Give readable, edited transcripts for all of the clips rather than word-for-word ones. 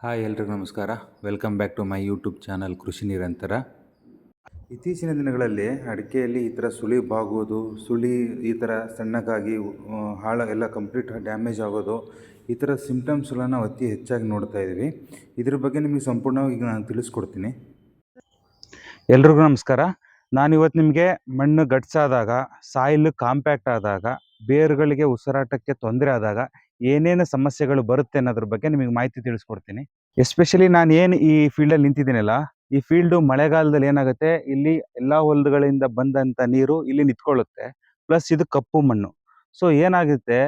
Hi ಎಲ್ರಿಗೂ ನಮಸ್ಕಾರ. Welcome back to my YouTube channel Krishi Nirantara. ಇತ್ತೀಚಿನ ದಿನಗಳಲ್ಲಿ ಅಡಿಕೆಯಲ್ಲಿ ಈ ಥರ ಸುಳಿ ಬಾಗುವುದು, ಸುಳಿ ಈ ಥರ ಸಣ್ಣಗಾಗಿ ಎಲ್ಲ ಕಂಪ್ಲೀಟ್ ಡ್ಯಾಮೇಜ್ ಆಗೋದು, ಈ ಥರ ಸಿಂಪ್ಟಮ್ಸ್ಗಳನ್ನು ನಾವು ಅತಿ ಹೆಚ್ಚಾಗಿ ನೋಡ್ತಾ ಇದ್ದೀವಿ. ಇದ್ರ ಬಗ್ಗೆ ನಿಮಗೆ ಸಂಪೂರ್ಣವಾಗಿ ಈಗ ನಾನು ತಿಳಿಸ್ಕೊಡ್ತೀನಿ. ಎಲ್ರಿಗೂ ನಮಸ್ಕಾರ. ನಾನಿವತ್ತು ನಿಮಗೆ ಮಣ್ಣು ಗಟ್ಸಾದಾಗ, ಸಾಯಿಲ್ ಕಾಂಪ್ಯಾಕ್ಟ್ ಆದಾಗ, ಬೇರುಗಳಿಗೆ ಉಸಿರಾಟಕ್ಕೆ ತೊಂದರೆ ಆದಾಗ ಏನೇನು ಸಮಸ್ಯೆಗಳು ಬರುತ್ತೆ ಅನ್ನೋದ್ರ ಬಗ್ಗೆ ನಿಮಗೆ ಮಾಹಿತಿ ತಿಳಿಸ್ಕೊಡ್ತೀನಿ. ಎಸ್ಪೆಷಲಿ ನಾನು ಏನು ಈ ಫೀಲ್ಡಲ್ಲಿ ನಿಂತಿದ್ದೀನಲ್ಲ, ಈ ಫೀಲ್ಡು ಮಳೆಗಾಲದಲ್ಲಿ ಏನಾಗುತ್ತೆ, ಇಲ್ಲಿ ಎಲ್ಲ ಹೊಲಗಳಿಂದ ಬಂದಂಥ ನೀರು ಇಲ್ಲಿ ನಿಂತ್ಕೊಳ್ಳುತ್ತೆ. ಪ್ಲಸ್ ಇದು ಕಪ್ಪು ಮಣ್ಣು. ಸೊ ಏನಾಗುತ್ತೆ,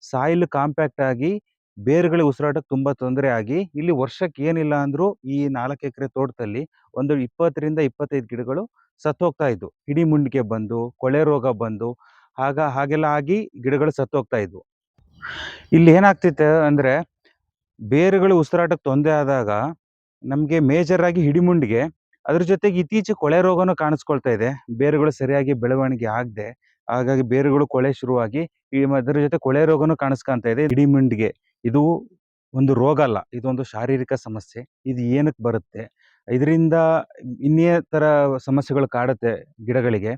ಸಾಯಿಲ್ ಕಾಂಪ್ಯಾಕ್ಟ್ ಆಗಿ ಬೇರುಗಳಿಗೆ ಉಸಿರಾಟಕ್ಕೆ ತುಂಬ ತೊಂದರೆ ಆಗಿ ಇಲ್ಲಿ ವರ್ಷಕ್ಕೆ ಏನಿಲ್ಲ ಅಂದರೂ ಈ 4 ಎಕರೆ ತೋಟದಲ್ಲಿ ಒಂದು 20ರಿಂದ 25 ಗಿಡಗಳು ಸತ್ತೋಗ್ತಾ ಇದ್ವು. ಹಿಡಿ ಮುಂಡಿಗೆ ಬಂದು, ಕೊಳೆ ರೋಗ ಬಂದು ಹಾಗೆಲ್ಲ ಆಗಿ ಗಿಡಗಳು ಸತ್ತೋಗ್ತಾ ಇದ್ವು. ಇಲ್ಲಿ ಏನಾಗ್ತಿತ್ತು ಅಂದರೆ, ಬೇರುಗಳು ಉಸಿರಾಟಕ್ಕೆ ತೊಂದರೆ ಆದಾಗ ನಮಗೆ ಮೇಜರ್ ಆಗಿ ಹಿಡಿಮುಂಡಿಗೆ, ಅದ್ರ ಜೊತೆಗೆ ಇತ್ತೀಚೆಗೆ ಕೊಳೆ ರೋಗನೂ ಕಾಣಿಸ್ಕೊಳ್ತಾ ಇದೆ. ಬೇರುಗಳು ಸರಿಯಾಗಿ ಬೆಳವಣಿಗೆ ಆಗದೆ, ಹಾಗಾಗಿ ಬೇರುಗಳು ಕೊಳೆ ಶುರುವಾಗಿ ಅದರ ಜೊತೆ ಕೊಳೆ ರೋಗನೂ ಕಾಣಿಸ್ಕೊಂತ ಇದೆ. ಹಿಡಿಮುಂಡಿಗೆ ಇದು ಒಂದು ರೋಗ ಅಲ್ಲ, ಇದೊಂದು ಶಾರೀರಿಕ ಸಮಸ್ಯೆ. ಇದು ಏನಕ್ಕೆ ಬರುತ್ತೆ, ಇದರಿಂದ ಇನ್ನೇ ಥರ ಸಮಸ್ಯೆಗಳು ಕಾಡುತ್ತೆ ಗಿಡಗಳಿಗೆ.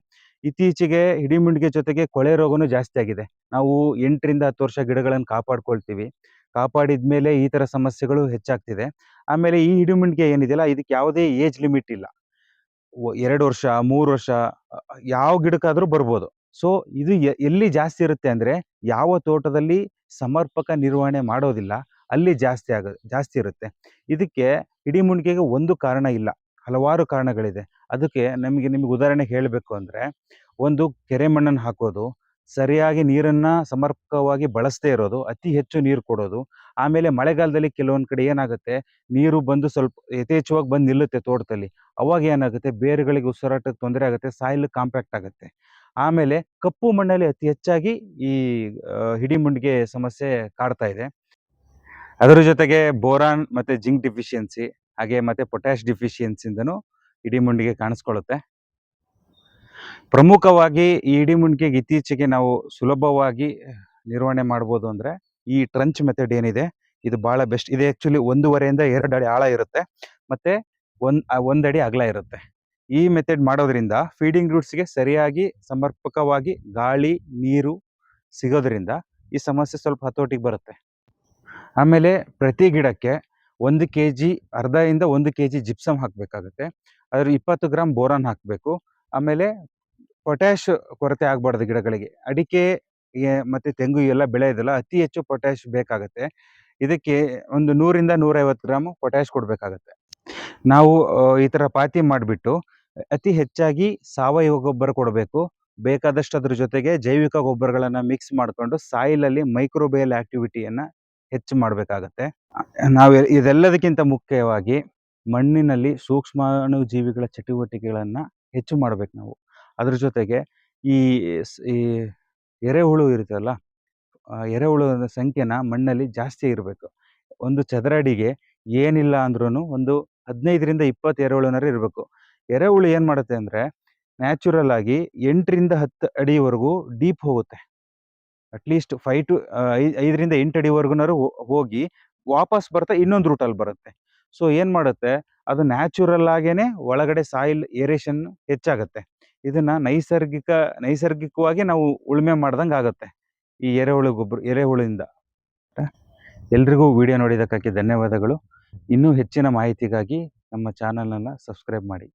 ಇತ್ತೀಚೆಗೆ ಹಿಡಿಮುಂಡಿಗೆ ಜೊತೆಗೆ ಕೊಳೆ ರೋಗನೂ ಜಾಸ್ತಿ ಆಗಿದೆ. ನಾವು 8ರಿಂದ 10 ವರ್ಷ ಗಿಡಗಳನ್ನು ಕಾಪಾಡ್ಕೊಳ್ತೀವಿ. ಕಾಪಾಡಿದ್ಮೇಲೆ ಈ ಥರ ಸಮಸ್ಯೆಗಳು ಹೆಚ್ಚಾಗ್ತಿದೆ. ಆಮೇಲೆ ಈ ಹಿಡಿಮುಂಡಿಗೆ ಏನಿದೆಯಲ್ಲ, ಇದಕ್ಕೆ ಯಾವುದೇ ಏಜ್ ಲಿಮಿಟ್ ಇಲ್ಲ. 2 ವರ್ಷ 3 ವರ್ಷ ಯಾವ ಗಿಡಕ್ಕಾದರೂ ಬರ್ಬೋದು. ಸೊ ಇದು ಎಲ್ಲಿ ಜಾಸ್ತಿ ಇರುತ್ತೆ ಅಂದರೆ, ಯಾವ ತೋಟದಲ್ಲಿ ಸಮರ್ಪಕ ನಿರ್ವಹಣೆ ಮಾಡೋದಿಲ್ಲ ಅಲ್ಲಿ ಜಾಸ್ತಿ ಇರುತ್ತೆ. ಇದಕ್ಕೆ ಹಿಡಿಮುಂಡಿಗೆಗೆ ಒಂದು ಕಾರಣ ಇಲ್ಲ, ಹಲವಾರು ಕಾರಣಗಳಿದೆ. ಅದಕ್ಕೆ ನಿಮಗೆ ಉದಾಹರಣೆ ಹೇಳಬೇಕು ಅಂದರೆ, ಒಂದು ಕೆರೆ ಮಣ್ಣನ್ನು ಹಾಕೋದು, ಸರಿಯಾಗಿ ನೀರನ್ನು ಸಮರ್ಪಕವಾಗಿ ಬಳಸದೇ ಇರೋದು, ಅತಿ ಹೆಚ್ಚು ನೀರು ಕೊಡೋದು. ಆಮೇಲೆ ಮಳೆಗಾಲದಲ್ಲಿ ಕೆಲವೊಂದು ಕಡೆ ಏನಾಗುತ್ತೆ, ನೀರು ಬಂದು ಸ್ವಲ್ಪ ಯಥೇಚ್ಛವಾಗಿ ಬಂದು ನಿಲ್ಲುತ್ತೆ ತೋಟದಲ್ಲಿ. ಅವಾಗ ಏನಾಗುತ್ತೆ, ಬೇರುಗಳಿಗೆ ಉಸಿರಾಟಕ್ಕೆ ತೊಂದರೆ ಆಗುತ್ತೆ, ಸಾಯಿಲ್ ಕಾಂಪ್ಯಾಕ್ಟ್ ಆಗುತ್ತೆ. ಆಮೇಲೆ ಕಪ್ಪು ಮಣ್ಣಲ್ಲಿ ಅತಿ ಹೆಚ್ಚಾಗಿ ಈ ಹಿಡಿಮುಂಡಿಗೆ ಸಮಸ್ಯೆ ಕಾಡ್ತಾ ಇದೆ. ಅದರ ಜೊತೆಗೆ ಬೋರಾನ್ ಮತ್ತು ಜಿಂಕ್ ಡಿಫಿಷಿಯನ್ಸಿ, ಹಾಗೆ ಮತ್ತು ಪೊಟ್ಯಾಶ್ ಡಿಫಿಷಿಯನ್ಸಿಂದನೂ ಹಿಡಿಮುಂಡಿಗೆ ಕಾಣಿಸ್ಕೊಳ್ಳುತ್ತೆ. ಪ್ರಮುಖವಾಗಿ ಈ ಹಿಡಿಮುಂಡಿಗೆಗೆ ಇತ್ತೀಚೆಗೆ ನಾವು ಸುಲಭವಾಗಿ ನಿರ್ವಹಣೆ ಮಾಡ್ಬೋದು ಅಂದರೆ, ಈ ಟ್ರಂಚ್ ಮೆಥಡ್ ಏನಿದೆ ಇದು ಭಾಳ ಬೆಸ್ಟ್. ಇದು ಆ್ಯಕ್ಚುಲಿ 1.5ರಿಂದ 2 ಅಡಿ ಆಳ ಇರುತ್ತೆ, ಮತ್ತು 1 ಅಡಿ ಅಗಲ ಇರುತ್ತೆ. ಈ ಮೆಥಡ್ ಮಾಡೋದ್ರಿಂದ ಫೀಡಿಂಗ್ ರೂಟ್ಸ್ಗೆ ಸರಿಯಾಗಿ ಸಮರ್ಪಕವಾಗಿ ಗಾಳಿ ನೀರು ಸಿಗೋದ್ರಿಂದ ಈ ಸಮಸ್ಯೆ ಸ್ವಲ್ಪ ಹತೋಟಿಗೆ ಬರುತ್ತೆ. ಆಮೇಲೆ ಪ್ರತಿ ಗಿಡಕ್ಕೆ 1 kg, ಅರ್ಧದಿಂದ 1 kg ಜಿಪ್ಸಮ್ ಹಾಕಬೇಕಾಗುತ್ತೆ. ಅದ್ರ 20 ಗ್ರಾಮ್ ಬೋರಾನ್ ಹಾಕಬೇಕು. ಆಮೇಲೆ ಪೊಟ್ಯಾಶ್ ಕೊರತೆ ಆಗಬಾರ್ದು ಗಿಡಗಳಿಗೆ. ಅಡಿಕೆ ಮತ್ತು ತೆಂಗು ಎಲ್ಲ ಬೆಳೆ ಇದೆಲ್ಲ ಅತಿ ಹೆಚ್ಚು ಪೊಟ್ಯಾಶ್ ಬೇಕಾಗುತ್ತೆ. ಇದಕ್ಕೆ ಒಂದು 100ರಿಂದ 150 ಗ್ರಾಮ್ ಪೊಟ್ಯಾಶ್ ಕೊಡಬೇಕಾಗತ್ತೆ. ನಾವು ಈ ಥರ ಪಾತಿ ಮಾಡಿಬಿಟ್ಟು ಅತಿ ಹೆಚ್ಚಾಗಿ ಸಾವಯವ ಗೊಬ್ಬರ ಕೊಡಬೇಕು. ಬೇಕಾದಷ್ಟು ಅದ್ರ ಜೊತೆಗೆ ಜೈವಿಕ ಗೊಬ್ಬರಗಳನ್ನು ಮಿಕ್ಸ್ ಮಾಡಿಕೊಂಡು ಸಾಯಿಲಲ್ಲಿ ಮೈಕ್ರೋಬಿಯಲ್ ಆ್ಯಕ್ಟಿವಿಟಿಯನ್ನು ಹೆಚ್ಚು ಮಾಡಬೇಕಾಗತ್ತೆ. ಇದೆಲ್ಲದಕ್ಕಿಂತ ಮುಖ್ಯವಾಗಿ ಮಣ್ಣಿನಲ್ಲಿ ಸೂಕ್ಷ್ಮಾಣು ಜೀವಿಗಳ ಚಟುವಟಿಕೆಗಳನ್ನು ಹೆಚ್ಚು ಮಾಡಬೇಕು ನಾವು. ಅದ್ರ ಜೊತೆಗೆ ಈ ಎರೆಹುಳು ಇರುತ್ತಲ್ಲ, ಎರೆಹುಳುವಿನ ಸಂಖ್ಯೆನ ಮಣ್ಣಲ್ಲಿ ಜಾಸ್ತಿ ಇರಬೇಕು. ಒಂದು ಚದರ ಅಡಿಗೆ ಏನಿಲ್ಲ ಅಂದ್ರೂ ಒಂದು 15ರಿಂದ 20 ಎರೆಹುಳುನಾರು ಇರಬೇಕು. ಎರೆಹುಳು ಏನು ಮಾಡುತ್ತೆ ಅಂದರೆ, ನ್ಯಾಚುರಲ್ ಆಗಿ 8ರಿಂದ 10 ಅಡಿವರೆಗೂ ಡೀಪ್ ಹೋಗುತ್ತೆ. ಅಟ್ಲೀಸ್ಟ್ 5ರಿಂದ 8 ಅಡಿವರೆಗೂ ಹೋಗಿ ವಾಪಸ್ ಬರ್ತಾ ಇನ್ನೊಂದು ರೂಟಲ್ಲಿ ಬರುತ್ತೆ. ಸೊ ಏನು ಮಾಡುತ್ತೆ, ಅದು ನ್ಯಾಚುರಲ್ ಆಗೇನೆ ಒಳಗಡೆ ಸಾಯಿಲ್ ಏರೇಷನ್ ಹೆಚ್ಚಾಗುತ್ತೆ. ಇದನ್ನು ನೈಸರ್ಗಿಕವಾಗಿ ನಾವು ಉಳುಮೆ ಮಾಡ್ದಂಗೆ ಆಗುತ್ತೆ ಈ ಎರೆಹುಳಿಂದ. ಎಲ್ರಿಗೂ ವಿಡಿಯೋ ನೋಡಿದ್ದಕ್ಕಾಗಿ ಧನ್ಯವಾದಗಳು. ಇನ್ನೂ ಹೆಚ್ಚಿನ ಮಾಹಿತಿಗಾಗಿ ನಮ್ಮ ಚಾನಲನ್ನು ಸಬ್ಸ್ಕ್ರೈಬ್ ಮಾಡಿ.